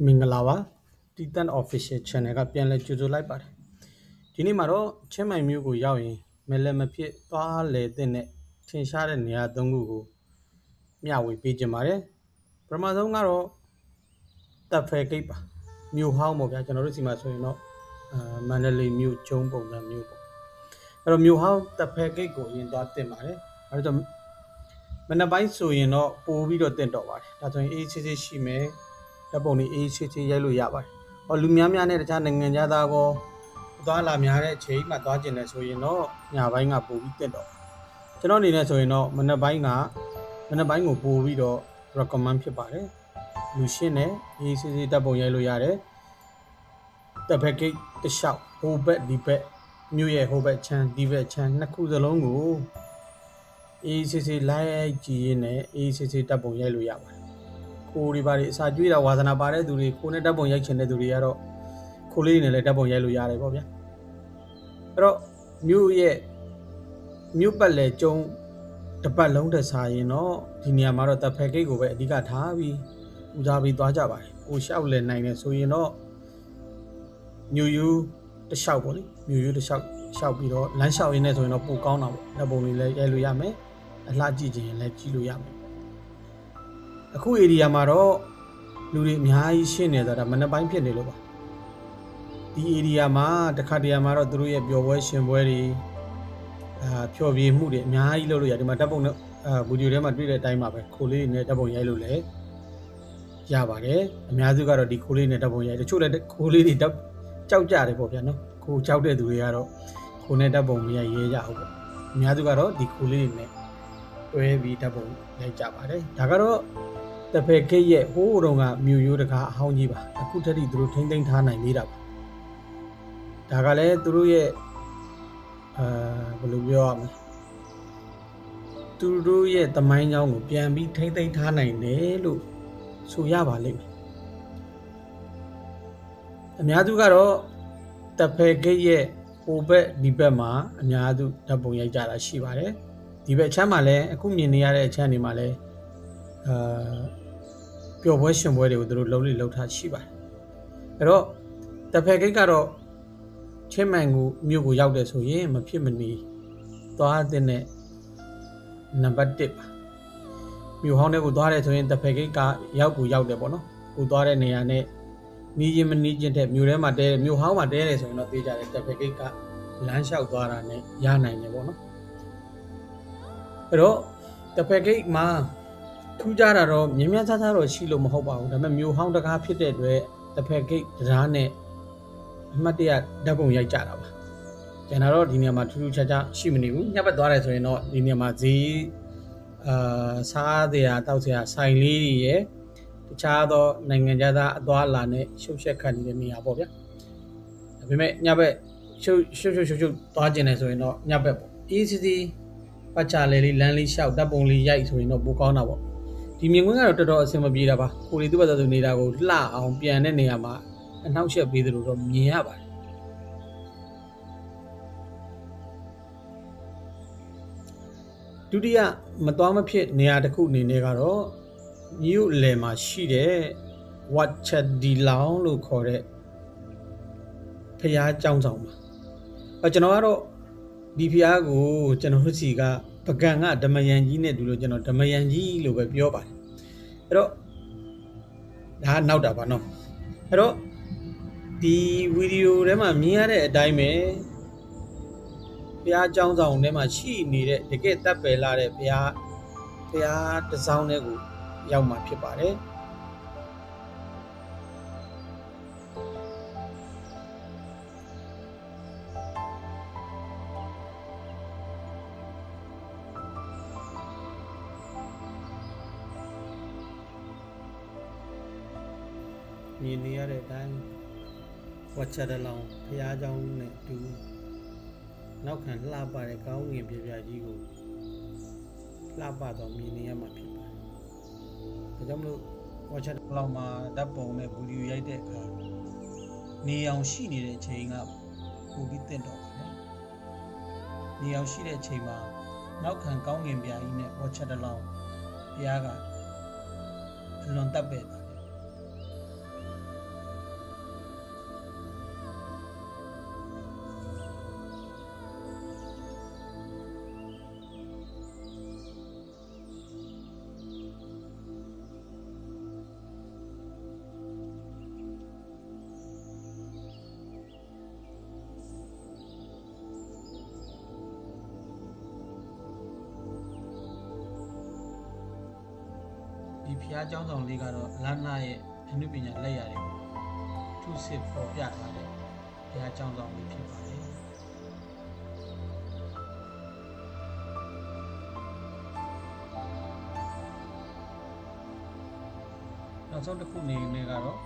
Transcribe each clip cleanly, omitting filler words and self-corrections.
မင်္ဂလာပါတီတန် official channel ကပြန်လဲကြိုဆိုလိုက်ပါတယ်ဒီနေ့မှာတော့ချင်းမိုင်မျိုးကိုရောက်ရင်မလဲမဖြစ်သွားလေတဲ့နဲ့ထင်ရှားတဲ့နေရာ၃ခုကိုမျှဝေပေးကြပါတယ်ပထမဆုံးကတော့တပ်ဖဲဂိတ်ပါမြို့ဟောင်းပေါ့ဗျာကျွန်တော်တို့စီမှာဆိုရင်တော့မန္တလေးမြို့ကျုံးပုံစံမျိုးပေါ့အဲ့တော့မြို့ဟောင်းတပ်ဖဲဂိတ်ကိုရင်သွားတင်ပါတယ်အဲ့တော့မနက်ပိုင်းဆိုရင်တော့ပို့ပြီးတော့တင်တော့ပါတယ်ဒါဆိုရင်အေးဆေးဆေးရှိမယ်ဓာတ်ပုံလေးအေးဆေးဆေးရိုက်လို့ရပါတယ်။လူများများနဲ့တခြားနိုင်ငံသားကောသွားလာများတဲ့အချိန်မှသွားကျင်တယ်ဆိုရင်တော့ညပိုင်းကပို့ပြီးတက်တော့ကျွန်တော်အနေနဲ့ဆိုရင်တော့မနက်ပိုင်းကိုပို့ပြီးတော့ recommend ဖြစ်ပါတယ်။လူရှင်းနဲ့အေးဆေးဆေးဓာတ်ပုံရိုက်လို့ရတယ်။တစ်ဖက်ဂိတ်တစ်လျှောက်ဟိုဘက်ဒီဘက်မြို့ရဲ့ဟိုဘက်ချမ်းဒီဘက်ချမ်းနှစ်ခုစလုံးကိုအေးဆေးဆေးလိုက်ကြည့်ရင်းနဲ့အေးဆေးဆေးဓာတ်ပုံရိုက်လို့ရပါတယ်ကိုတွေပါတွေအစာကျွေးတာဝါသနာပါတဲ့သူတွေကိုနဲ့ဓာတ်ပုံရိုက်ချင်တဲ့သူတွေကတော့ခိုးလေးနဲ့လည်းဓာတ်ပုံရိုက်လို့ရတယ်ပေါ့ဗျာအဲ့တော့မြို့ပတ်လေကျုံတပတ်လုံးတစားရင်တော့ဒီနေရာမှာတော့တပ်ဖဲဂိတ်ကိုပဲအဓိကထားပြီးဦးစားပေးသွားကြပါတယ်ကိုလျှောက်လဲနိုင်တယ်ဆိုရင်တော့မြို့ယူတစ်လျှောက်ပေါ့လေမြို့ယူတစ်လျှောက်ပြီးတော့လမ်းလျှောက်ရင်းနဲ့ဆိုရင်တော့ပိုကောင်းတာပေါ့ဓာတ်ပုံလေးလည်းရိုက်လို့ရမယ်အလှကြည့်ခြင်းလည်းကြည့်လို့ရမယ်အခု area မှာတော့လူတွေအများကြီးရှင်းနေတာဒါမနက်ပိုင်းဖြစ်နေလို့ပါဒီ area မှာတခါတရံမှာတော့သူတို့ရဲ့ပျော်ပွဲရှင်ပွဲတွေဖျော်ဖြေမှုတွေအများကြီးလုပ်လို့ရဒီမှာဓာတ်ပုံနဲ့ဗီဒီယိုထဲမှာတွေ့တဲ့အတိုင်းပါပဲခိုးလေးနဲ့ဓာတ်ပုံရိုက်လို့လည်းရပါတယ်အများစုကတော့ဒီခိုးလေးနဲ့ဓာတ်ပုံရိုက်တချို့လည်းခိုးလေးတွေကြောက်ကြတယ်ပေါ့ဗျာနော်ခိုးကြောက်တဲ့သူတွေကတော့ခိုးနဲ့ဓာတ်ပုံမရိုက်ရဲကြဘူးပေါ့အများစုကတော့ဒီခိုးလေးနဲ့တွဲပြီးဓာတ်ပုံရိုက်ကြပါတယ်ဒါကတော့တဖဲဂိတ်ရဲ့ဟိုးတုန်းကမြို့ရိုးတကားအဟောင်းကြီးပါအခုတည်းကသူတို့ထိမ့်သိမ်းထားနိုင်သေးတာပါဒါကလည်းသူတို့ရဲ့ဘယ်လိုပြောရမလဲသူတို့ရဲ့သမိုင်းကြောင်းကိုပြန်ပြီးထိမ့်သိမ်းထားနိုင်တယ်လို့ဆိုရပါလိမ့်မယ်အများစုကတော့တဖဲဂိတ်ရဲ့ဟိုဘက်ဒီဘက်မှာအများစုဓာတ်ပုံရိုက်ကြတာရှိပါတယ်ဒီဘက်အချမ်းမှာလည်းအခုမြင်နေရတဲ့အချမ်းတွေမှာလည်းပျော်ပွဲရှင်ပွဲတွေကိုသူတို့လှုပ်ထားရှိပါတယ်အဲ့တော့တဖဲဂိတ်ကတော့ချင်းမိုင်ကိုမြို့ကိုရောက်တယ်ဆိုရင်မဖြစ်မနေသွားတဲ့နံပါတ်1ပါမြို့ဟောင်းတွေကိုသွားတယ်ဆိုရင်တဖဲဂိတ်ကရောက်တယ်ပေါ့နော်ကိုသွားတဲ့နေရာနဲ့နီးချင်းမနီးချင်းတဲ့မြို့ထဲမှာတဲမြို့ဟောင်းမှာတဲတယ်ဆိုရင်တော့သိကြတယ်တဖဲဂိတ်ကလမ်းလျှောက်သွားတာနဲ့ရနိုင်တယ်ပေါ့နော်အဲ့တော့တဖဲဂိတ်မှာထူးခြားတာတော့မြင်းမြတ်သားတော့ရှိလို့မဟုတ်ပါဘူးဒါပေမဲ့မြို့ဟောင်းတကားဖြစ်တဲ့အတွက်တဖဲဂိတ်တရားနဲ့အမှတ်တရဓာတ်ပုံရိုက်ကြတာပါကျန်တော့ဒီနေရာမှာထူးထူးခြားခြားရှိမနေဘူးညဘက်သွားတယ်ဆိုရင်တော့ဒီနေရာမှာဈေးစားတရားတောက်စရာဆိုင်လေးတွေရယ်တခြားသောနိုင်ငံသားအသွားအလာနဲ့ရှုပ်ရှက်ခံနေတဲ့နေရာပေါ့ဗျာဒါပေမဲ့ညဘက်ရှုပ်သွားကျင်တယ်ဆိုရင်တော့ညဘက်ပေါ့အေးစီပတ်ချလေလေးလမ်းလေးလျှောက်ဓာတ်ပုံလေးရိုက်ဆိုရင်တော့ပိုကောင်းတာပေါ့ဒီမြင်ကွင်းကတော့တော်တော်အဆင်မပြေတာပါကိုရီသူ့ဘက်သူနေတာကိုလှအောင်ပြန်တဲ့နေရာမှာအနှောက်အယှက်ပေးသလိုတော့မြင်ရပါတယ်ဒုတိယမသွားမဖြစ်နေရာတစ်ခုအနေနဲ့ကတော့မြို့လယ်မှာရှိတဲ့ဝတ်ချက်ဒီလောင်လို့ခေါ်တဲ့ဖျားကျောင်းဆောင်ပါကျွန်တော်ကတော့ဒီဖျားကိုကျွန်တော်တို့စီကပကံကဓမ္မယန်ကြီးနဲ့တူလို့ကျွန်တော်ဓမ္မယန်ကြီးလို့ပဲပြောပါတယ်အဲ့တော့ဒါနောက်တာပါနော်အဲ့တော့ဒီဗီဒီယိုထဲမှာမြင်ရတဲ့အတိုင်းပဲဘုရားကျောင်းဆောင်ထဲမှာရှိနေတဲ့တကယ်တပ်ပယ်လာတဲ့ဘုရားတစ်စောင်းတွေကိုရောက်မှာဖြစ်ပါတယ်မြင်နေရတဲ့အတိုင်းဝါချရလောင်ဘုရားကျောင်းနဲ့တူနောက်ခံလှပတဲ့ကောင်းငင်ပြပြကြီးကိုလှပတော့မြင်နေရမှာဖြစ်ပါတယ်။ဒါကြောင့်မလို့ဝါချရလောင်မှာဓာတ်ပုံနဲ့ဗီဒီယိုရိုက်တဲ့အခါနေအောင်ရှိနေတဲ့အချိန်ကပိုပြီးတင့်တော်ပါတယ်။နေအောင်ရှိတဲ့အချိန်မှာနောက်ခံကောင်းငင်ပြကြီးနဲ့ဝါချရလောင်ဘုရားကအလွန်တပ်ပဲ့ပါတယ်။ ရားကျောင်းဆောင်လေးကတော့လန္နာရဲ့အနုပညာလက်ရာတွေကိုထုစစ်ပေါ်ပြထားတဲ့ဘုရားကျောင်းဆောင်လေးဖြစ်ပါတယ်နောက်ဆုံးတစ်ခုအနေနဲ့ကတော့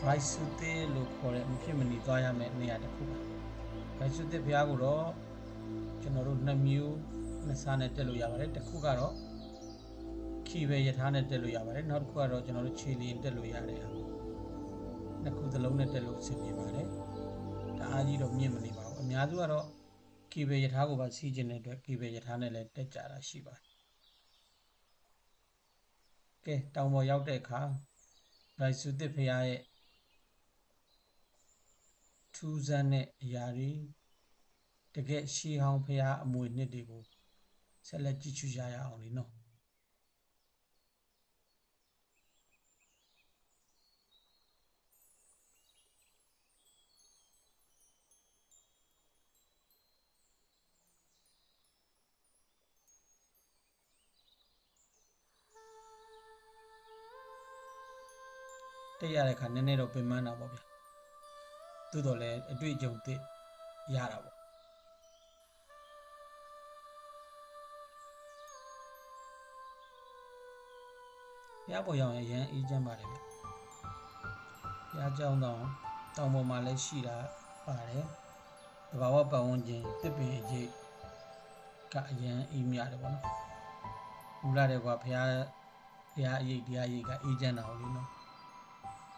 dry sute လို့ခေါ်တဲ့မဖြစ်မနေသွားရမယ့်နေရာတစ်ခုပါ dry sute ဘုရားကိုတော့ကျွန်တော်တို့နှစ်မျိုးနှစ်စားနဲ့တက်လို့ရပါတယ်တစ်ခုကတော့ခီပဲယထာနဲ့တက်လို့ရပါတယ်နောက်တစ်ခုကတော့ကျွန်တော်တို့ခြေလျင်တက်လို့ရတယ်နှစ်ခုသလုံးနဲ့တက်လို့အဆင်ပြေပါတယ်တအားကြီးတော့မြင့်မနေပါဘူးအများစုကတော့ခီပဲယထာကိုပါစီးကျင်တဲ့အတွက်ခီပဲယထာနဲ့လည်းတက်ကြတာရှိပါတယ်ကဲတောင်ပေါ်ရောက်တဲ့အခါ dry sute ဘုရားရဲ့ထူးဆန်းတဲ့အရာတွေတကယ်ရှေးဟောင်းဘုရားအမွေနှစ်တွေကိုဆက်လက်ကြည့်ရှုရအောင်လေနော်တက်ရတဲ့အခါနည်းနည်းတော့ပင်ပန်းတာပေါ့ဗျာသို့တော်လည်းအတွေ့အကြုံသစ်ရတာပေါ့ဘုရားပေါ်ရောက်ရင်အရန်အေးချမ်းပါတယ်ဗျဘုရားကျောင်းတောင်ပေါ်မှာလည်းရှိတာပါတယ်တဘာဝပတ်ဝန်းကျင်တစ်ပင်အရေးကအရန်အေးမြတယ်ပေါ့နော်မူလာတဲ့ကွာဘုရားအရေးတရားရေးကအေးချမ်းတာဟုတ်လေနော်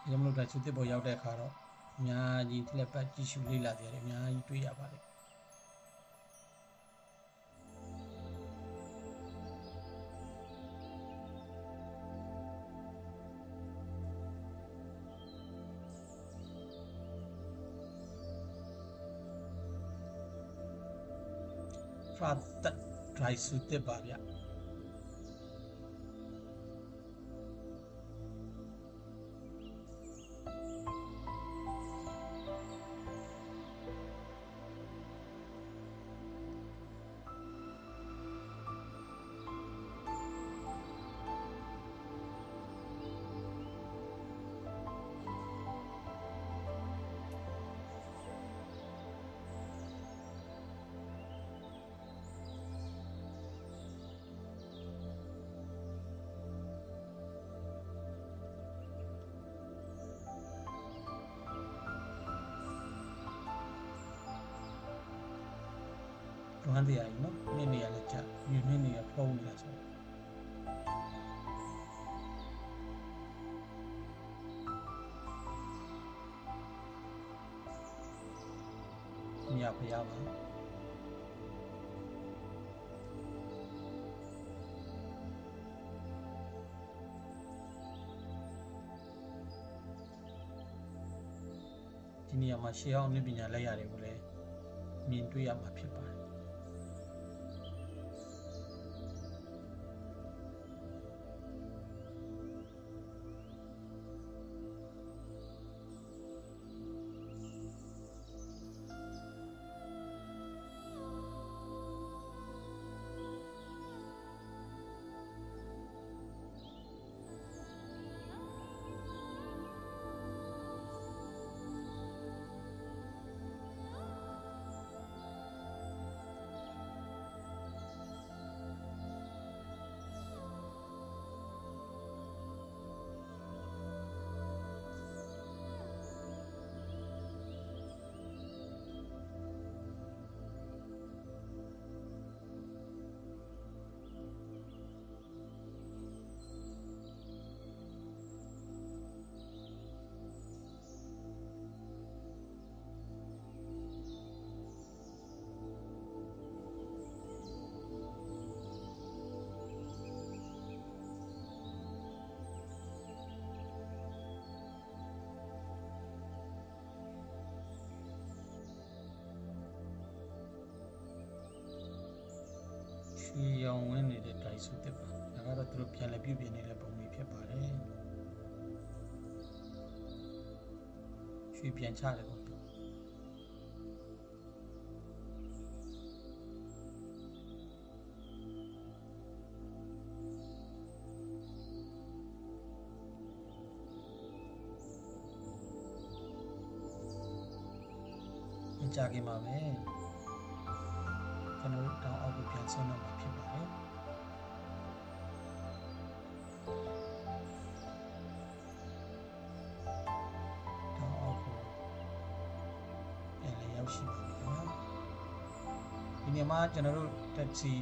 ဒီလိုမျိုး dry sute ပေါ်ရောက်တဲ့အခါတော့အများကြီးလက်ပတ်ကြည့်ရှုလေ့လာကြရတယ်အများကြီးတွေ့ရပါတယ် Fratat dry sute ပါဗျဝမ်းတရားကြီးနော်နေ့နေရလဲကြာမြင်းနေရဖုံးနေတာဆိုမြတ်ဖရားပါဒီနေရာမှာရှေးအောင်နည်းပညာလက်ရာတွေကိုလည်းမြင်တွေ့ရမှာဖြစ်ပါတယ်ရွှေရောင်ဝင်းနေတဲ့ dry sute ပါဒါကတော့သူတို့ပြန်လည်ပြုပြင်နေတဲ့ပုံလေးဖြစ်ပါတယ်ရွှေပြန်ချတယ်ပေါ့ ကြာခင်ပါပဲကျွန်တော်တို့တောင်းအောက်ကိုပြန်ဆင်းတော့မှာဖြစ်ပါတယ်တောင်းအောက်ကိုပြန်လည်ရောက်ရှိပါပြီခင်ဗျာဒီနေ့မှာကျွန်တော်တို့ taxi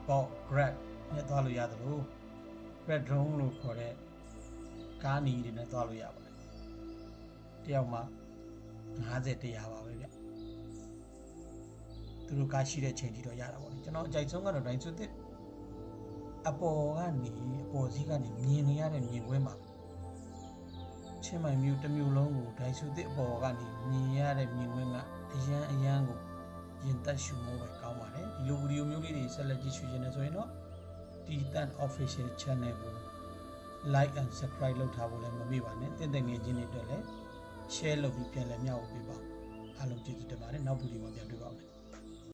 box grab နဲ့သွားလို့ရသလို grab drone လို့ခေါ်တဲ့ကားနီးတွေနဲ့သွားလို့ရပါတယ်တယောက်မှ50 100ပါပဲဗျသူတို့ကားရှိတဲ့ချိန်ထိတော့ရတာပေါ့လေကျွန်တော်အကြိုက်ဆုံးကတော့ဒိုင်စုသစ်အပေါ်ကနေအပေါ်စီးကနေမြင်နေရတဲ့မြင်ကွင်းပါချင်းမိုင်မြို့တစ်မြို့လုံးကိုဒိုင်စုသစ်အပေါ်ကနေမြင်ရတဲ့မြင်ကွင်းကအရန်ကိုရင်သက်ရှူမိုးပဲကောင်းပါတယ်ဒီလိုဗီဒီယိုမျိုးလေးတွေဆက်လက်ကြည့်ရှုနေဆိုရင်တော့တီတန် official channel ကို like and subscribe လုပ်ထားဖို့လည်းမမေ့ပါနဲ့တင့်ငယ်ချင်းတွေအတွက်လည်း share လုပ်ပြီးပြန်လည်မျှဝေပေးပါအားလုံးကျေးဇူးတင်ပါတယ်နောက်ဗီဒီယိုမှာပြန်တွေ့ပါမယ်